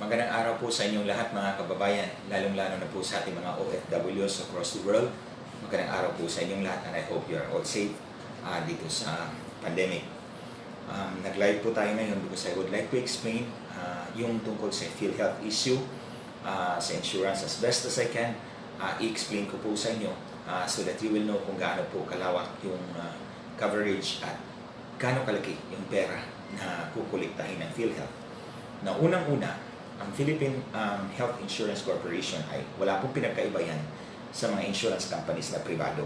Magandang araw po sa inyong lahat mga kababayan, lalong-lalo na po sa ating mga OFWs across the world. Magandang araw po sa inyong lahat and I hope you are all safe dito sa pandemic. Nag-live po tayo ngayon because I would like to explain yung tungkol sa PhilHealth issue sa insurance as best as I can. I-explain ko po sa inyo so that you will know kung gaano po kalawak yung coverage at gaano kalaki yung pera na kukuliktahin ng PhilHealth. Na unang-una, ang Philippine Health Insurance Corporation ay wala pong pinagkaiba yan sa mga insurance companies na privado.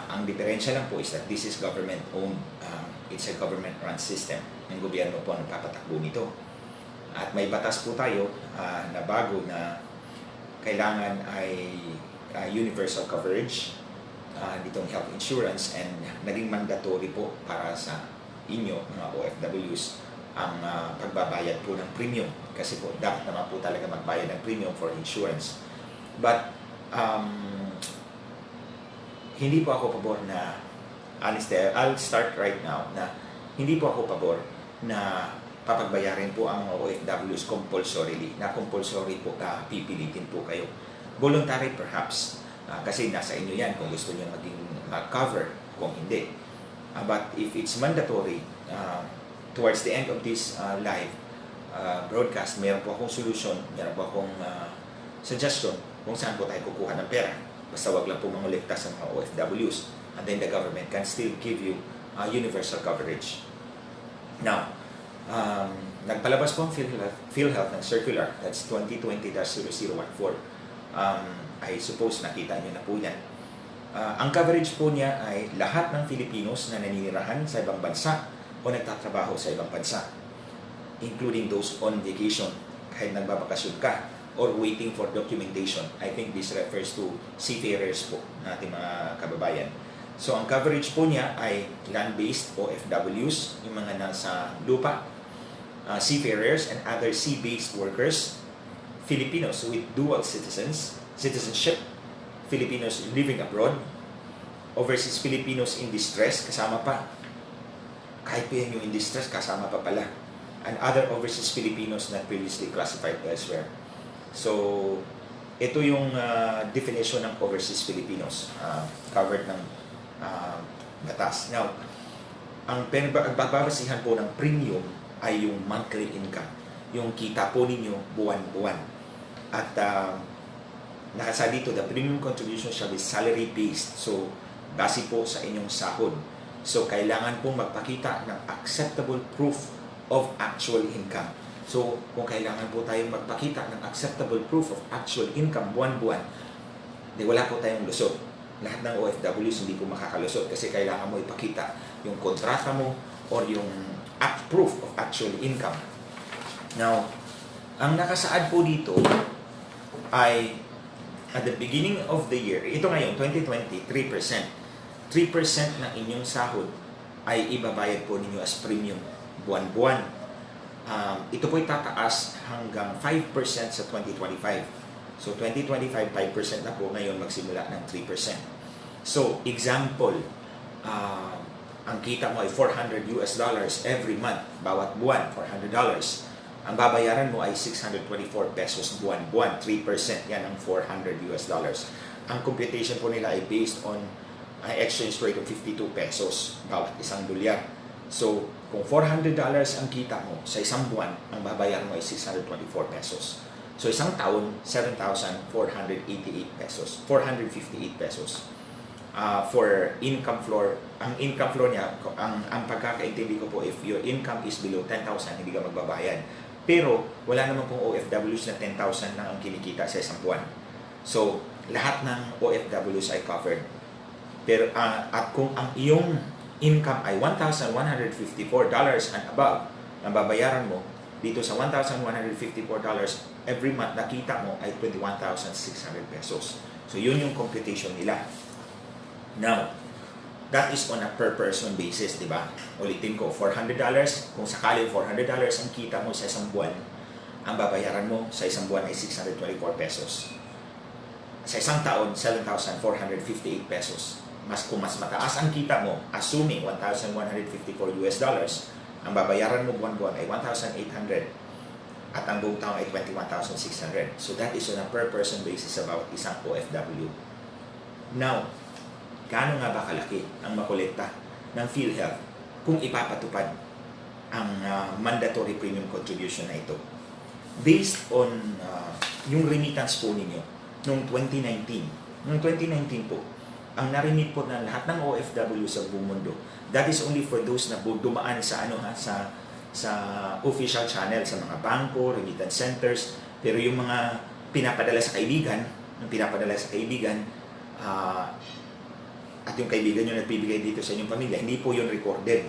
Ang diferensya lang po is that this is government-owned. It's a government-run system. Ng gobyerno po ang nagpapatakbo nito. At may batas po tayo na bago na kailangan ay universal coverage ditong health insurance and naging mandatory po para sa inyo, mga OFWs, ang pagbabayad po ng premium. Kasi po, dapat naman po talaga magbayad ng premium for insurance. But, hindi po ako pabor na, honestly, I'll start right now, na hindi po ako pabor na papagbayarin po ang mga OFWs compulsorily, na compulsory po pipilitin po kayo. Voluntary perhaps, kasi nasa inyo yan kung gusto nyo maging cover, kung hindi. But if it's mandatory, towards the end of this live broadcast, meron po akong solution, meron po akong suggestion kung saan po tayo kukuha ng pera. Basta wag lang po mangulikta sa mga OFWs. And then the government can still give you universal coverage. Now, nagpalabas po ang PhilHealth ng circular, that's 2020-0014. I suppose nakita nyo na po yan. Ang coverage po niya ay lahat ng Filipinos na naninirahan sa ibang bansa o nagtatrabaho sa ibang bansa, including those on vacation, kahit nagbabakasyon ka, or waiting for documentation. I think this refers to seafarers po, nating mga kababayan. So, ang coverage po niya ay land-based OFWs, yung mga nasa lupa, seafarers and other sea-based workers, Filipinos with dual citizenship, Filipinos living abroad, overseas Filipinos in distress, kasama pa. Kahit pa yan yung in distress, kasama pa pala. And other overseas Filipinos not previously classified elsewhere. So, ito yung definition ng overseas Filipinos covered ng batas. Now, ang pagbabasihan po ng premium ay yung monthly income. Yung kita po ninyo buwan-buwan. At nakasabi dito, the premium contribution shall be salary-based. So, base po sa inyong sahod. So, kailangan pong magpakita ng acceptable proof of actual income. So, kung kailangan po tayong magpakita ng acceptable proof of actual income buwan-buwan, di wala po tayong lusot. Lahat ng OFWs hindi po makakalusot kasi kailangan mo ipakita yung kontrata mo or yung proof of actual income. Now, ang nakasaad po dito ay at the beginning of the year, ito ngayon, 2020, 3%. 3% ng inyong sahod ay ibabayad po ninyo as premium buwan-buwan. Ito po ay tataas hanggang 5% sa 2025. So 2025, 5% na po. Ngayon magsimula ng 3%. So example, ang kita mo ay $400 every month, bawat buwan, $400. Ang babayaran mo ay 624 pesos buwan-buwan, 3%, yan ang $400. Ang computation po nila ay based on exchange rate of 52 pesos bawat isang dolyar. So, kung $400 ang kita mo sa isang buwan, ang babayaran mo ay 624 pesos. So, isang taon, 7,488 pesos, 458 pesos. For income floor, ang income floor niya, ang pagkakaintindi ko po, if your income is below 10,000, hindi ka magbabayad. Pero, wala naman pong OFWs na 10,000 na ang kinikita sa isang buwan. So, lahat ng OFWs ay covered. Pero at kung ang iyong income ay $1,154 and above, ang babayaran mo dito sa $1,154 every month, nakita mo ay 21,600 pesos. So, yun yung computation nila. Now, that is on a per person basis, di ba? Ulitin ko, $400, kung sakali $400 ang kita mo sa isang buwan, ang babayaran mo sa isang buwan ay 624 pesos. Sa isang taon, 7,458 pesos. Kung mas mataas ang kita mo, assuming $1,154 ang babayaran mo buwan-buwan ay 1,800 at ang buong taon ay 21,600. So that is on a per person basis about isang OFW. Now, gaano nga ba kalaki ang makolekta ng PhilHealth kung ipapatupad ang mandatory premium contribution na ito? Based on yung remittance po ninyo noong 2019. Noong 2019 po, ang narimit po ng lahat ng OFW sa buong mundo, that is only for those na dumaan sa sa official channel, sa mga bangko, remittance centers, pero yung mga pinapadala sa kaibigan, at yung kaibigan nyo nagbibigay dito sa inyong pamilya, hindi po yun recorded.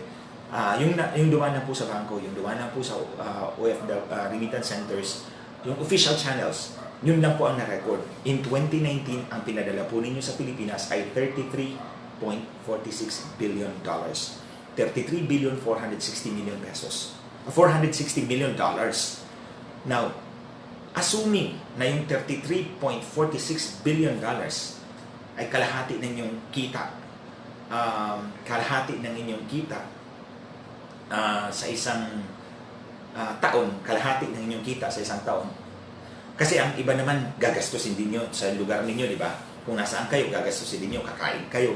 Yung dumaan na po sa bangko, yung dumaan na po sa remittance centers, yung official channels, yun lang po ang na-record. In 2019, ang pinadala po ninyo sa Pilipinas ay $33.46 billion. 33,460 million pesos. $460 million. Now, assuming na yung $33.46 billion ay kalahati ng inyong kita, sa isang taon, kalahati ng inyong kita sa isang taon. Kasi ang iba naman, gagastusin din nyo sa lugar ninyo, di ba? Kung nasaan kayo, gagastusin din nyo, kakain kayo,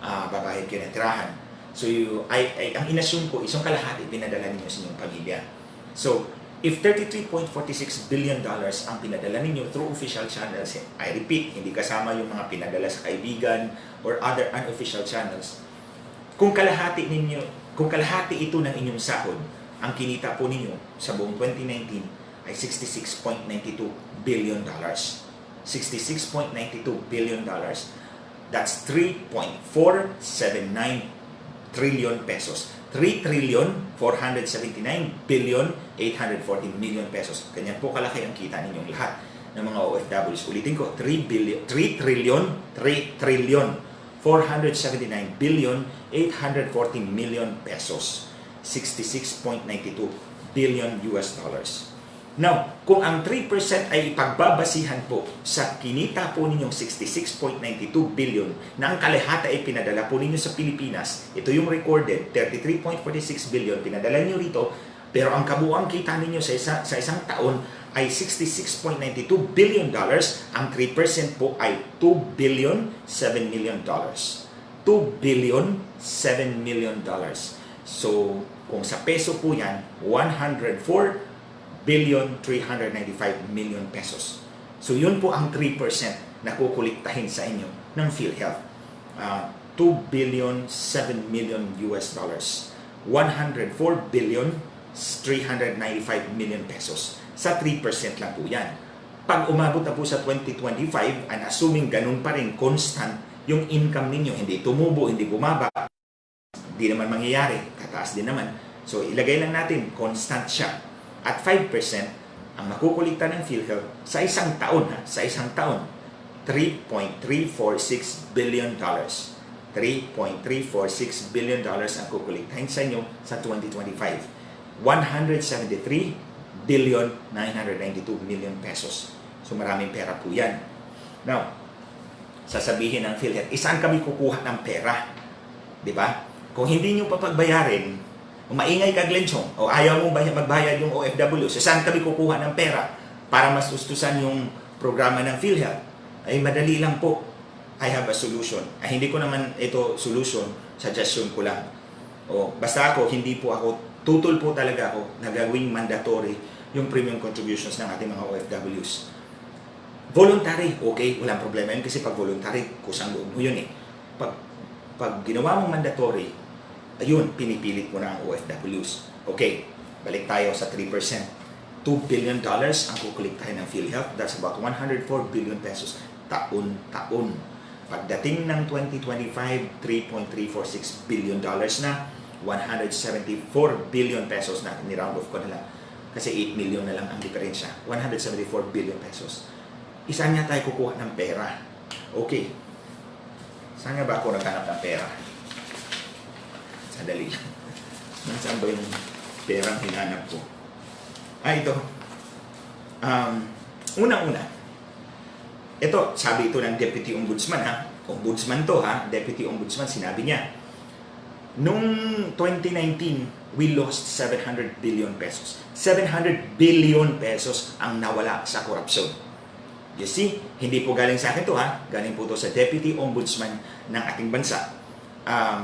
babayad kayo ng tirahan. So, ang inassume ko, isang kalahati, pinadala ninyo sa inyong pamilya. So, if $33.46 billion ang pinadala ninyo through official channels, I repeat, hindi kasama yung mga pinadala sa kaibigan or other unofficial channels, kung kalahati ito ng inyong sahod, ang kinita po ninyo sa buong 2019 ay $66.92 billion. $66.92 billion. That's 3.479 trillion pesos. 3,479,840 million pesos. Ganyan po kalaki ang kita ninyong lahat ng mga OFWs. Ulitin ko, 3,479,840 million pesos. 66.92 billion US dollars. Now, kung ang 3% ay ipagbabasihan po sa kinita po ninyong 66.92 billion na ang kalahati ay pinadala po ninyo sa Pilipinas, ito yung recorded, 33.46 billion pinadala niyo rito, pero ang kabuuang kita ninyo sa isang taon ay 66.92 billion dollars, ang 3% po ay 2 billion 7 million dollars. 2 billion 7 million dollars. So, kung sa peso po yan, 104 billion 395 million pesos. So yun po ang 3% na kukuliktahin sa inyo ng PhilHealth. 2 billion 7 million US dollars. 104 billion 395 million pesos. Sa 3% lang po yan. Pag umabot na po sa 2025, and assuming ganun pa rin, constant yung income ninyo, hindi tumubo, hindi bumaba, hindi naman mangyayari, tataas din naman. So ilagay lang natin, constant siya. At 5%, ang makukulikta ng PhilHealth sa isang taon, $3.346 billion. $3.346 billion ang kukuliktahin sa inyo sa 2025. 173 billion 992 million pesos. So maraming pera po yan. Now, sasabihin ng PhilHealth, saan kami kukuha ng pera? Diba? Kung hindi nyo papagbayarin, maingay ka, Glenchong, o ayaw mong magbayad yung OFW, so saan kami kukuha ng pera para masustusan yung programa ng PhilHealth? Ay madali lang po. I have a solution. Ay hindi ko naman ito solution, suggestion ko lang. Basta hindi po ako, tutol po talaga ako na gawing mandatory yung premium contributions ng ating mga OFWs. Voluntary, okay, walang problema yun kasi pag voluntary, kusang loob mo yun eh. Pag ginawa mong mandatory, ayun, pinipilit mo na ang OFWs. Okay, balik tayo sa 3%. $2 billion ang kukuliktahin ng PhilHealth. That's about 104 billion pesos taon-taon. Pagdating ng 2025, $3.346 billion na, 174 billion pesos na, ni-round off ko na lang. Kasi 8 million na lang ang diferensya. 174 billion pesos. Isa niya tayo kukuha ng pera. Okay. Saan nga ba ako naghanap ng pera? Sadali lang. Saan ba yung perang hinanap ko? Ito. Unang-una. Ito, sabi ito ng Deputy Ombudsman, ha? Ombudsman to, ha? Deputy Ombudsman, sinabi niya, Nung 2019, we lost 700 billion pesos. 700 billion pesos ang nawala sa korupsyon. You see, hindi po galing sa akin to ha. Galing po to sa Deputy Ombudsman ng ating bansa.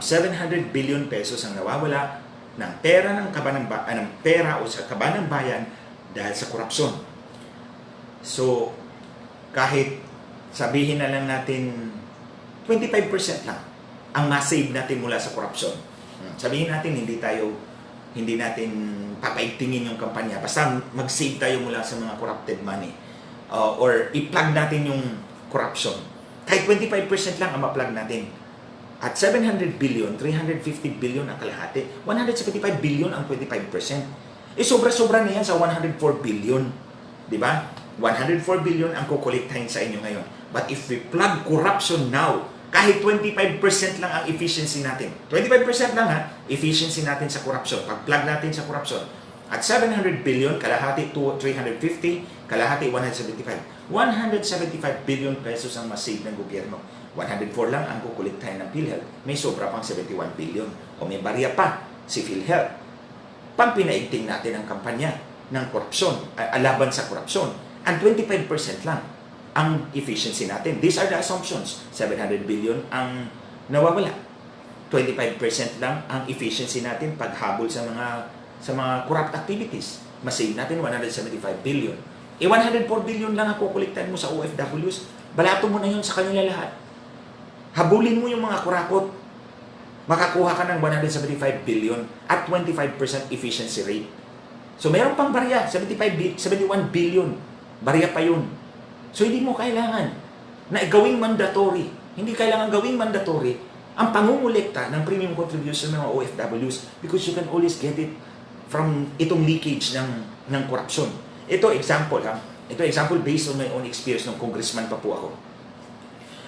700 billion pesos ang nawawala ng pera ng pera o sa kaban ng bayan dahil sa korupsyon. So, kahit sabihin na lang natin 25% lang ang ma-save natin mula sa korupsyon. Sabihin natin hindi natin papaigtingin yung kampanya, basta mag-save tayo mula sa mga corrupted money. Or i-plug natin yung corruption. Kahit 25% lang ang ma-plug natin. At 700 billion, 350 billion ang kalahati, 175 billion ang 25%. Sobra-sobra na yan sa 104 billion. Di ba? 104 billion ang kukolektahin sa inyo ngayon. But if we plug corruption now, kahit 25% lang ang efficiency natin. 25% lang ha, efficiency natin sa corruption. Pag-plug natin sa corruption. At 700 billion, kalahati to 350, kalahati 175. 175 billion pesos ang masave ng gobyerno. 104 lang ang kukolektahin ng PhilHealth. May sobra pang 71 billion. O may barya pa si PhilHealth. Pang pinaigting natin ang kampanya ng korupsyon, laban sa korupsyon. And 25% lang ang efficiency natin. These are the assumptions. 700 billion ang nawawala. 25% lang ang efficiency natin paghabol sa mga corrupt activities. Masave natin 175 billion. 104 billion lang ang kukolektahin mo sa OFWs. Balato mo na yun sa kanila lahat. Habulin mo yung mga kurakot. Makakuha ka ng 175 billion at 25% efficiency rate. So, meron pang barya. 71 billion. Barya pa yun. So, hindi mo kailangan na gawing mandatory. Hindi kailangan gawing mandatory ang pangungulekta ng premium contribution ng mga OFWs because you can always get it from itong leakage ng korupsyon. Ito example ha. Ito example based on my own experience nung congressman pa po ako.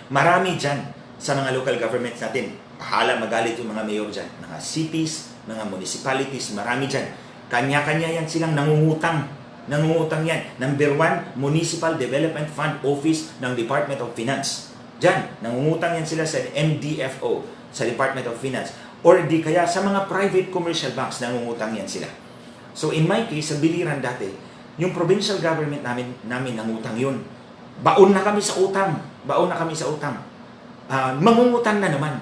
Marami dyan sa mga local governments natin. Bahala magalit yung mga mayor dyan. Mga cities, mga municipalities, marami dyan. Kanya-kanya yan silang nangungutang. Nangungutang yan. Number 1, Municipal Development Fund Office ng Department of Finance. Diyan, nangungutang yan sila sa MDFO, sa Department of Finance. Or di kaya sa mga private commercial banks, nangungutang yan sila. So in my case, sa Biliran dati, yung provincial government namin nangutang yun. Baon na kami sa utang. Baon na kami sa utang. Mangungutang na naman.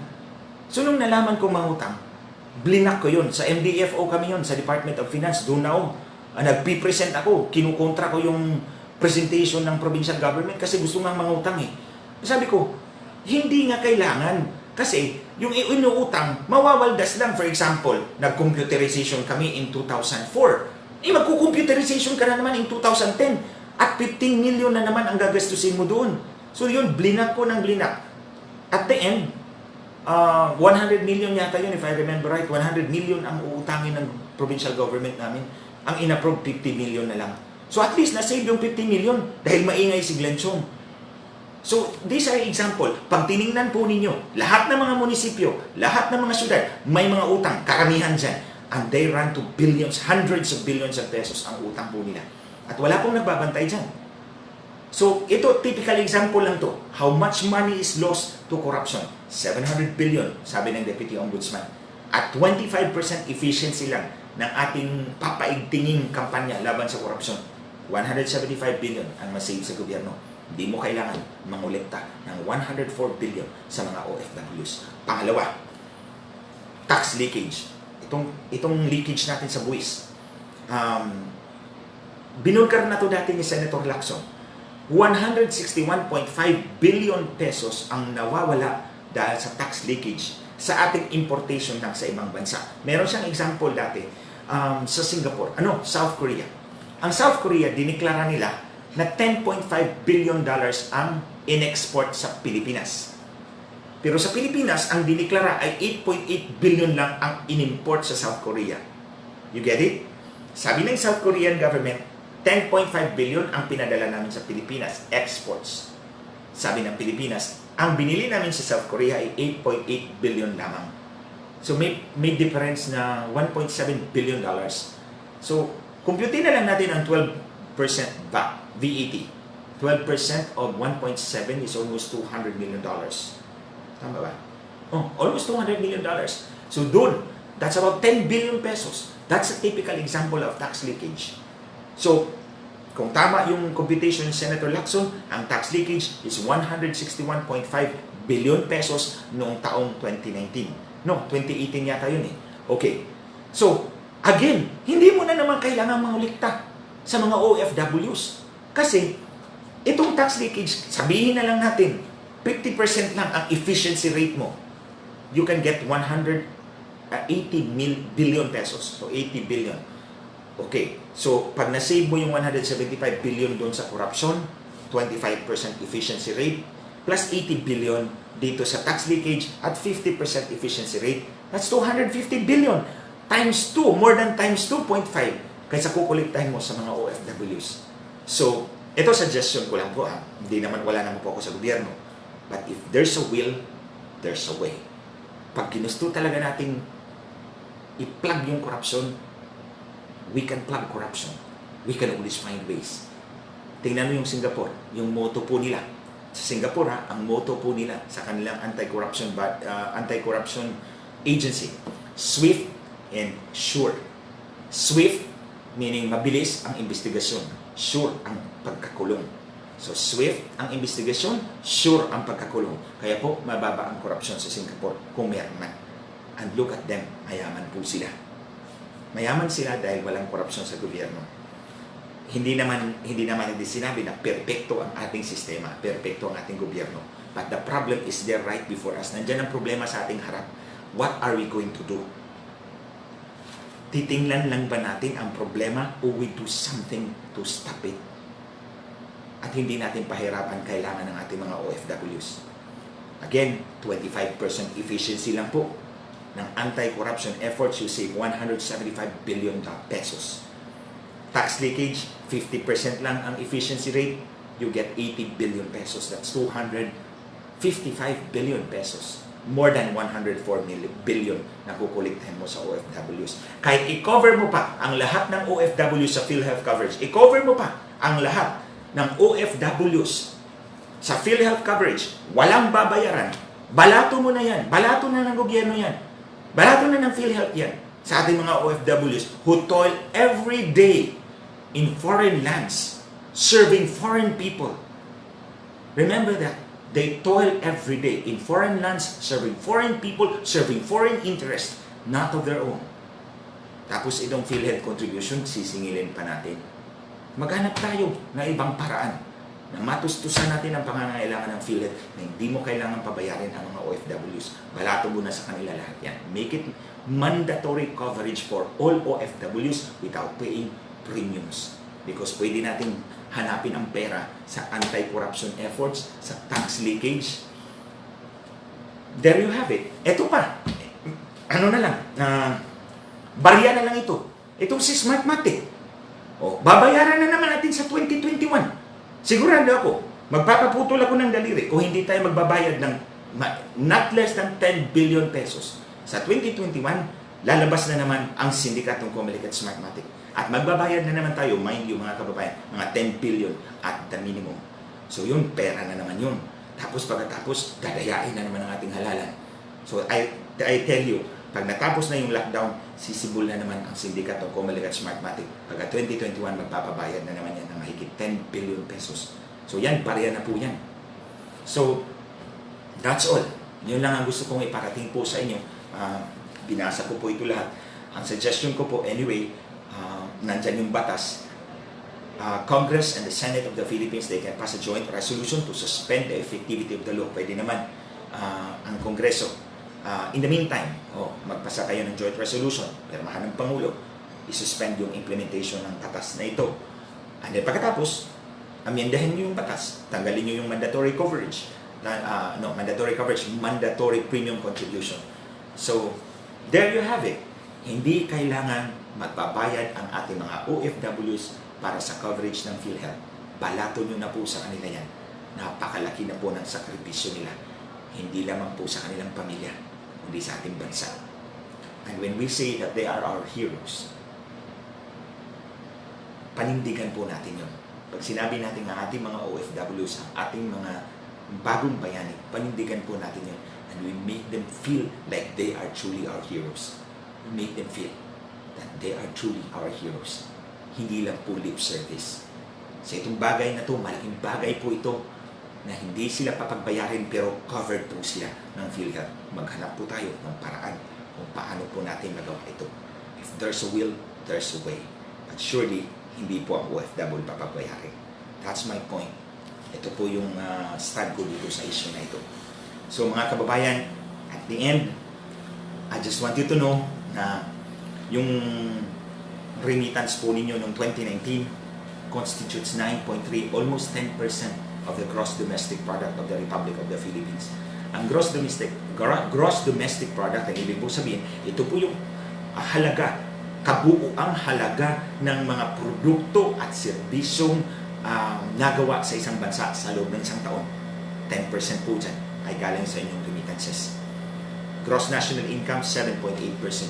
So nung nalaman kong mangutang, blinak ko yun. Sa MDFO kami yun, sa Department of Finance. Doon na ako. Nagpipresent ako. Kinukontra ko yung presentation ng provincial government kasi gusto nga mangutang eh. Sabi ko, hindi nga kailangan. Kasi yung inuutang, mawawaldas lang. For example, nag-computerization kami in 2004. Magko-computerization ka na naman in 2010. At 15 million na naman ang gagastusin mo doon. So yun, blinak ko ng blinak. At the end, 100 million yata yun, if I remember right. 100 million ang uutangin ng provincial government namin. Ang in-approve, 50 million na lang. So at least, na-save yung 50 million dahil maingay si Glenn Chong. So, these are example. Pag tiningnan po ninyo, lahat ng mga munisipyo, lahat ng mga syudad, may mga utang, karamihan dyan. And they run to billions, hundreds of billions of pesos ang utang po nila. At wala pong nagbabantay dyan. So, ito, typical example lang to. How much money is lost to corruption? 700 billion, sabi ng Deputy Ombudsman. At 25% efficiency lang ng ating papaigtinging kampanya laban sa korupsyon. 175 billion ang masave sa gobyerno. Hindi mo kailangan mangolekta ng 104 billion sa mga OFWs. Pangalawa, tax leakage. Itong leakage natin sa buwis. Binulgar na to dati ni Senator Lacson. 161.5 billion pesos ang nawawala dahil sa tax leakage sa ating importation ng sa ibang bansa. Meron siyang example dati sa Singapore. South Korea. Ang South Korea, diniklara nila na $10.5 billion ang in-export sa Pilipinas. Pero sa Pilipinas, ang diniklara ay 8.8 billion lang ang in-import sa South Korea. You get it? Sabi ng South Korean government, 10.5 billion ang pinadala namin sa Pilipinas, exports. Sabi ng Pilipinas, ang binili namin sa South Korea ay 8.8 billion lamang. So may difference na 1.7 billion dollars. So, computin na lang natin ang 12% VAT. 12% of 1.7 is almost $200 million. Tama ba? Almost $200 million. So doon, that's about 10 billion pesos. That's a typical example of tax leakage. So, kung tama yung computation ni Senator Lacson, ang tax leakage is 161.5 billion pesos noong taong 2019. No, 2018 yata yun eh. Okay. So, again, hindi mo na naman kailangan mangulikta sa mga OFWs. Kasi, itong tax leakage, sabihin na lang natin, 50% lang ang efficiency rate mo. You can get 180 billion pesos. So, 80 billion. Okay. So, pag na-save mo yung 175 billion doon sa corruption, 25% efficiency rate, plus 80 billion dito sa tax leakage at 50% efficiency rate, that's 250 billion. Times 2, more than times 2.5 kaysa kukuliktahin mo sa mga OFWs. So, ito suggestion ko lang po. Hindi naman, wala naman po ako sa gobyerno. But if there's a will, there's a way. Pag ginusto talaga nating i-plug yung corruption, we can plug corruption. We can always find ways. Tingnan mo yung Singapore, yung motto po nila. Sa Singapore, ang motto po nila sa kanilang anti-corruption agency, swift and sure. Swift, meaning mabilis ang investigasyon. Sure ang pagkakulong. So, swift ang investigasyon, sure ang pagkakulong. Kaya po, mababa ang corruption sa Singapore kung meron man. And look at them, mayaman po sila. Mayaman sila dahil walang korupsyon sa gobyerno. Hindi naman sinabi na perpekto ang ating sistema, perpekto ang ating gobyerno. But the problem is there right before us. Nandiyan ang problema sa ating harap. What are we going to do? Titingnan lang ba natin ang problema o we do something to stop it? At hindi natin pahirapan kailangan ng ating mga OFWs. Again, 25% efficiency lang po ng anti-corruption efforts, you save 175 billion pesos. Tax leakage, 50% lang ang efficiency rate, you get 80 billion pesos. That's 255 billion pesos. More than 104 billion na kukuliktahin mo sa OFWs. Kahit i-cover mo pa ang lahat ng OFWs sa PhilHealth coverage, i-cover mo pa ang lahat ng OFWs sa PhilHealth coverage, walang babayaran, balato mo na yan, balato na ng gobyerno yan, balato na ng PhilHealth yan sa ating mga OFWs who toil every day in foreign lands, serving foreign people. Remember that. They toil every day in foreign lands, serving foreign people, serving foreign interests, not of their own. Tapos itong PhilHealth contribution, sisingilin pa natin. Maghanap tayo ng ibang paraan na matustusan natin ang pangangailangan ng PhilHealth na hindi mo kailangan pabayarin ang mga OFWs. Balato mo na sa kanila lahat yan. Make it mandatory coverage for all OFWs without paying premiums. Because pwede natin hanapin ang pera sa anti-corruption efforts, sa tax leakage. There you have it. Ito pa. Ano na lang. Barya na lang ito. Itong si Smartmatic. Babayaran na naman natin sa 2021. Sigurado ako, magpapaputol ako ng daliri kung hindi tayo magbabayad ng not less than 10 billion pesos. Sa 2021, lalabas na naman ang sindikatong Comelec at Smartmatic. At magbabayad na naman tayo, mind you mga kababayan, mga 10 billion at the minimum. So yun, pera na naman yun. Tapos pagkatapos, dadayain na naman ang ating halalan. So I tell you, pag natapos na yung lockdown, sisibol na naman ang sindikatong Comelec at Smartmatic. Pagka 2021, magpapabayad na naman yan ng mahigit 10 billion pesos. So yan, barya na po yan. So, that's all. Yun lang ang gusto kong iparating po sa inyo. Binasa ko po ito lahat. Ang suggestion ko po, anyway, nandyan yung batas. Congress and the Senate of the Philippines, they can pass a joint resolution to suspend the effectivity of the law. Pwede naman ang Kongreso. In the meantime, magpasa kayo ng joint resolution, pirmahan ng Pangulo, isuspend yung implementation ng batas na ito. And then pagkatapos, amyendahin nyo yung batas, tanggalin nyo yung mandatory coverage, mandatory premium contribution. So, there you have it. Hindi kailangan magbabayad ang ating mga OFWs para sa coverage ng PhilHealth. Balato nyo na po sa kanila yan. Napakalaki na po ng sakripisyo nila. Hindi lamang po sa kanilang pamilya, kundi sa ating bansa. And when we say that they are our heroes, panindigan po natin yun. Pag sinabi natin ang ating mga OFWs, ang ating mga bagong bayani, panindigan po natin yun. and we make them feel like they are truly our heroes. We make them feel that they are truly our heroes. Hindi lang po lip service. Sa itong bagay na to, malaking bagay po ito na hindi sila papagbayarin pero covered po sila ng PhilHealth. Maghanap po tayo ng paraan kung paano po natin magawa ito. If there's a will, there's a way. But surely, hindi po ang OFW papagbayarin. That's my point. Ito po yung stand ko dito sa issue na ito. So mga kababayan, at the end, I just want you to know na yung remittance po ninyo noong 2019 constitutes 9.3, almost 10% of the gross domestic product of the Republic of the Philippines. Ang gross domestic product, ang ibig po sabihin, ito po yung halaga, kabuuang halaga ng mga produkto at serbisyong nagawa sa isang bansa sa loob ng isang taon. 10% po dyan ay galing sa inyong remittances. Gross national income, 7.8%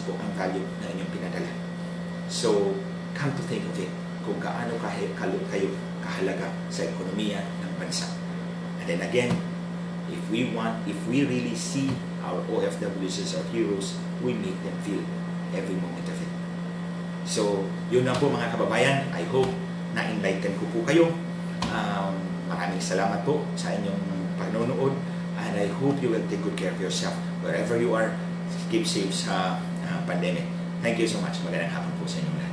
po ang value na inyong pinadala. So, come to think of it, kung gaano kayo kahalaga sa ekonomiya ng bansa. And then again, if we really see our OFWs as our heroes, we make them feel every moment of it. So, yun na po mga kababayan. I hope na-enlighten ko po kayo. Maraming salamat po sa inyong panonood. And I hope you will take good care of yourself wherever you are. Keep safe sa pandemic. Thank you so much. Magandang hapon po sa inyong lahat.